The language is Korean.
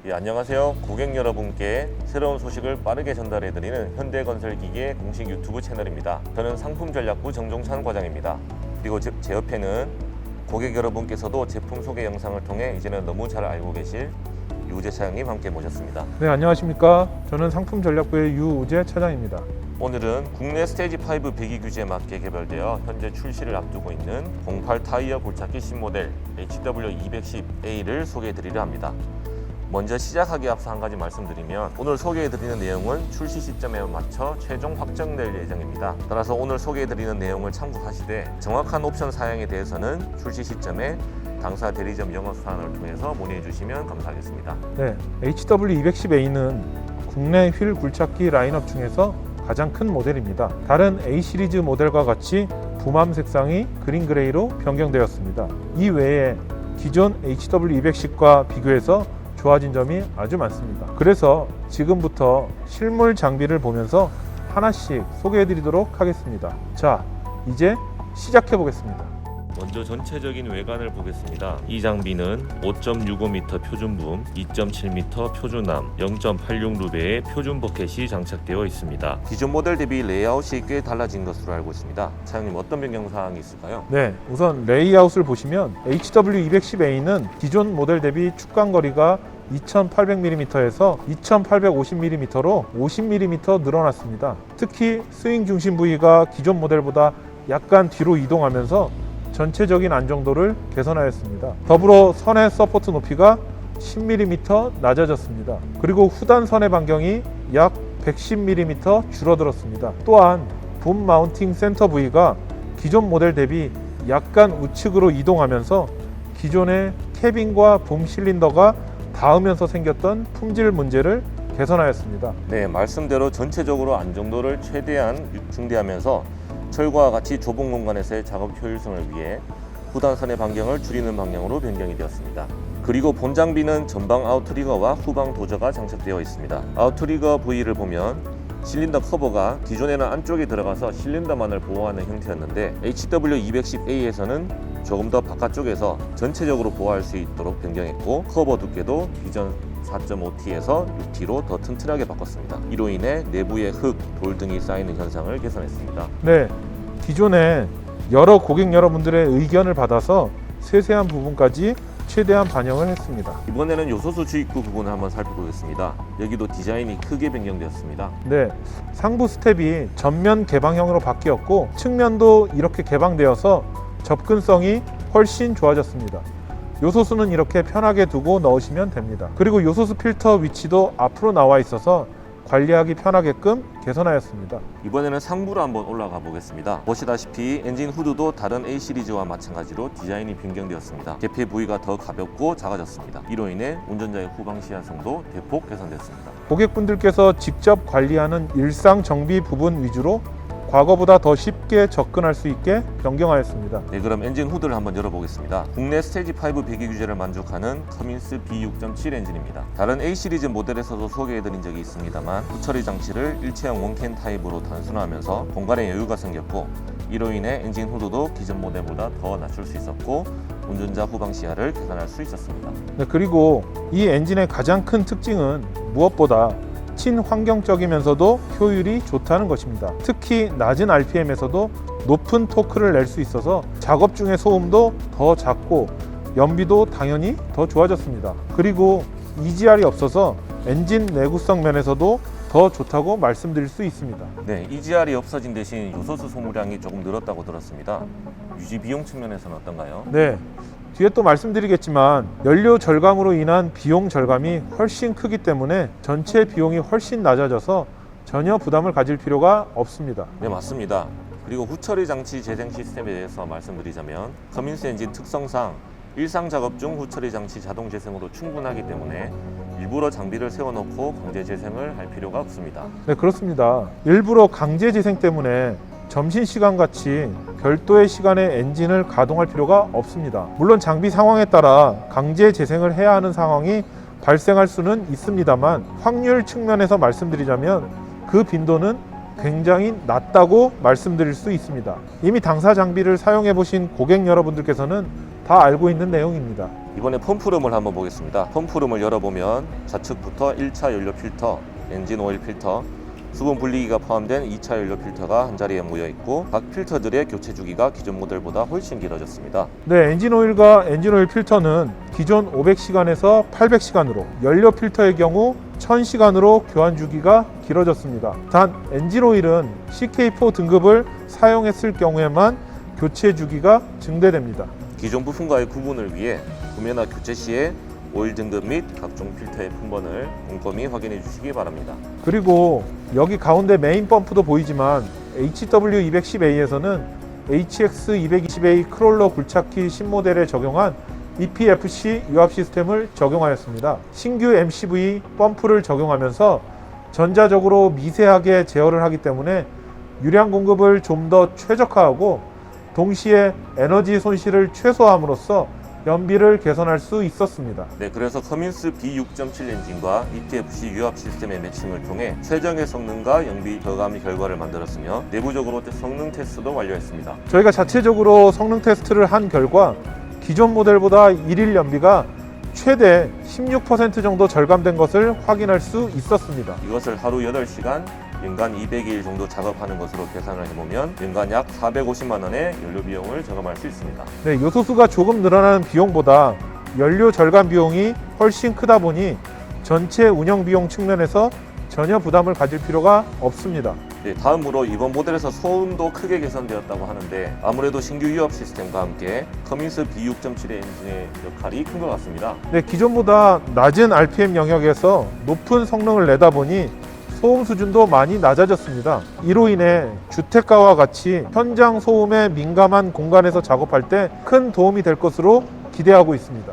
안녕하세요. 고객 여러분께 새로운 소식을 빠르게 전달해드리는 현대건설기계 공식 유튜브 채널입니다. 저는 상품전략부 정종찬 과장입니다. 그리고 제 옆에는 고객 여러분께서도 제품 소개 영상을 통해 이제는 너무 잘 알고 계실 유우재 차장님 함께 모셨습니다. 네, 안녕하십니까. 저는 상품전략부의 유우재 차장입니다. 오늘은 국내 스테이지5 배기 규제에 맞게 개발되어 현재 출시를 앞두고 있는 08 타이어 굴착기 신모델 HW210A를 소개해드리려 합니다. 먼저 시작하기 앞서 한 가지 말씀드리면 오늘 소개해드리는 내용은 출시 시점에 맞춰 최종 확정될 예정입니다. 따라서 오늘 소개해드리는 내용을 참고하시되 정확한 옵션 사양에 대해서는 출시 시점에 당사 대리점 영업 사항을 통해서 문의해 주시면 감사하겠습니다. 네, HW210A는 국내 휠 굴착기 라인업 중에서 가장 큰 모델입니다. 다른 A 시리즈 모델과 같이 부맘 색상이 그린 그레이로 변경되었습니다. 이 외에 기존 HW210과 비교해서 좋아진 점이 아주 많습니다. 그래서 지금부터 실물 장비를 보면서 하나씩 소개해 드리도록 하겠습니다. 자, 이제 시작해 보겠습니다. 먼저 전체적인 외관을 보겠습니다. 이 장비는 5.65m 표준붐, 2.7m 표준암, 0.86루베의 표준 버켓이 장착되어 있습니다. 기존 모델 대비 레이아웃이 꽤 달라진 것으로 알고 있습니다. 차장님, 어떤 변경사항이 있을까요? 네, 우선 레이아웃을 보시면 HW210A는 기존 모델 대비 축광거리가 2800mm에서 2850mm로 50mm 늘어났습니다. 특히 스윙 중심 부위가 기존 모델보다 약간 뒤로 이동하면서 전체적인 안정도를 개선하였습니다. 더불어 선의 서포트 높이가 10mm 낮아졌습니다. 그리고 후단 선의 반경이 약 110mm 줄어들었습니다. 또한 붐 마운팅 센터 부위가 기존 모델 대비 약간 우측으로 이동하면서 기존의 캐빈과 붐 실린더가 닿으면서 생겼던 품질 문제를 개선하였습니다. 네, 말씀대로 전체적으로 안정도를 최대한 증대하면서 철과 같이 좁은 공간에서의 작업 효율성을 위해 후단선의 반경을 줄이는 방향으로 변경이 되었습니다. 그리고 본 장비는 전방 아웃트리거와 후방 도저가 장착되어 있습니다. 아웃트리거 부위를 보면 실린더 커버가 기존에는 안쪽에 들어가서 실린더만을 보호하는 형태였는데 HW210A에서는 조금 더 바깥쪽에서 전체적으로 보호할 수 있도록 변경했고 커버 두께도 기존 4.5T에서 6T로 더 튼튼하게 바꿨습니다. 이로 인해 내부에 흙, 돌 등이 쌓이는 현상을 개선했습니다. 네, 기존에 여러 고객 여러분들의 의견을 받아서 세세한 부분까지 최대한 반영을 했습니다. 이번에는 요소수 주입구 부분을 한번 살펴보겠습니다. 여기도 디자인이 크게 변경되었습니다. 네, 상부 스텝이 전면 개방형으로 바뀌었고 측면도 이렇게 개방되어서 접근성이 훨씬 좋아졌습니다. 요소수는 이렇게 편하게 두고 넣으시면 됩니다. 그리고 요소수 필터 위치도 앞으로 나와 있어서 관리하기 편하게끔 개선하였습니다. 이번에는 상부로 한번 올라가 보겠습니다. 보시다시피 엔진 후드도 다른 A 시리즈와 마찬가지로 디자인이 변경되었습니다. 개폐 부위가 더 가볍고 작아졌습니다. 이로 인해 운전자의 후방 시야성도 대폭 개선됐습니다. 고객분들께서 직접 관리하는 일상 정비 부분 위주로 과거보다 더 쉽게 접근할 수 있게 변경하였습니다. 네, 그럼 엔진 후드를 한번 열어보겠습니다. 국내 스테이지5 배기 규제를 만족하는 커민스 B6.7 엔진입니다. 다른 A 시리즈 모델에서도 소개해드린 적이 있습니다만 후처리 장치를 일체형 원캔 타입으로 단순화하면서 공간에 여유가 생겼고 이로 인해 엔진 후드도 기존 모델보다 더 낮출 수 있었고 운전자 후방 시야를 개선할 수 있었습니다. 네, 그리고 이 엔진의 가장 큰 특징은 무엇보다 친환경적이면서도 효율이 좋다는 것입니다. 특히 낮은 RPM에서도 높은 토크를 낼 수 있어서 작업 중의 소음도 더 작고 연비도 당연히 더 좋아졌습니다. 그리고 EGR이 없어서 엔진 내구성 면에서도 더 좋다고 말씀드릴 수 있습니다. 네, EGR이 없어진 대신 요소수 소모량이 조금 늘었다고 들었습니다. 유지 비용 측면에서는 어떤가요? 네, 뒤에 또 말씀드리겠지만 연료 절감으로 인한 비용 절감이 훨씬 크기 때문에 전체 비용이 훨씬 낮아져서 전혀 부담을 가질 필요가 없습니다. 네, 맞습니다. 그리고 후처리 장치 재생 시스템에 대해서 말씀드리자면 커민스 엔진 특성상 일상 작업 중 후처리 장치 자동 재생으로 충분하기 때문에 일부러 장비를 세워놓고 강제 재생을 할 필요가 없습니다. 네, 그렇습니다. 일부러 강제 재생 때문에 점심시간 같이 별도의 시간에 엔진을 가동할 필요가 없습니다. 물론 장비 상황에 따라 강제 재생을 해야 하는 상황이 발생할 수는 있습니다만 확률 측면에서 말씀드리자면 그 빈도는 굉장히 낮다고 말씀드릴 수 있습니다. 이미 당사 장비를 사용해 보신 고객 여러분들께서는 다 알고 있는 내용입니다. 이번에 펌프룸을 한번 보겠습니다. 펌프룸을 열어보면 좌측부터 1차 연료 필터, 엔진 오일 필터, 수분 분리기가 포함된 2차 연료 필터가 한자리에 모여 있고 각 필터들의 교체 주기가 기존 모델보다 훨씬 길어졌습니다. 네, 엔진 오일과 엔진 오일 필터는 기존 500시간에서 800시간으로, 연료 필터의 경우 1000시간으로 교환 주기가 길어졌습니다. 단 엔진 오일은 CK4 등급을 사용했을 경우에만 교체 주기가 증대됩니다. 기존 부품과의 구분을 위해 구매나 교체 시에 오일 등급 및 각종 필터의 품번을 꼼꼼히 확인해 주시기 바랍니다. 그리고 여기 가운데 메인 펌프도 보이지만 HW210A에서는 HX220A 크롤러 굴착기 신모델에 적용한 EPFC 유압 시스템을 적용하였습니다. 신규 MCV 펌프를 적용하면서 전자적으로 미세하게 제어를 하기 때문에 유량 공급을 좀 더 최적화하고 동시에 에너지 손실을 최소화함으로써 연비를 개선할 수 있었습니다. 네, 그래서 커민스 B6.7 엔진과 EPFC 유압 시스템의 매칭을 통해 최적의 성능과 연비 저감 결과를 만들었으며 내부적으로 성능 테스트도 완료했습니다. 저희가 자체적으로 성능 테스트를 한 결과 기존 모델보다 일일 연비가 최대 16% 정도 절감된 것을 확인할 수 있었습니다. 이것을 하루 8시간, 연간 200일 정도 작업하는 것으로 계산을 해보면 연간 약 450만 원의 연료 비용을 절감할 수 있습니다. 네, 요소수가 조금 늘어나는 비용보다 연료 절감 비용이 훨씬 크다 보니 전체 운영 비용 측면에서 전혀 부담을 가질 필요가 없습니다. 네, 다음으로 이번 모델에서 소음도 크게 개선되었다고 하는데 아무래도 신규 유압 시스템과 함께 커민스 B6.7의 엔진의 역할이 큰 것 같습니다. 네, 기존보다 낮은 RPM 영역에서 높은 성능을 내다 보니 소음 수준도 많이 낮아졌습니다. 이로 인해 주택가와 같이 현장 소음에 민감한 공간에서 작업할 때 큰 도움이 될 것으로 기대하고 있습니다.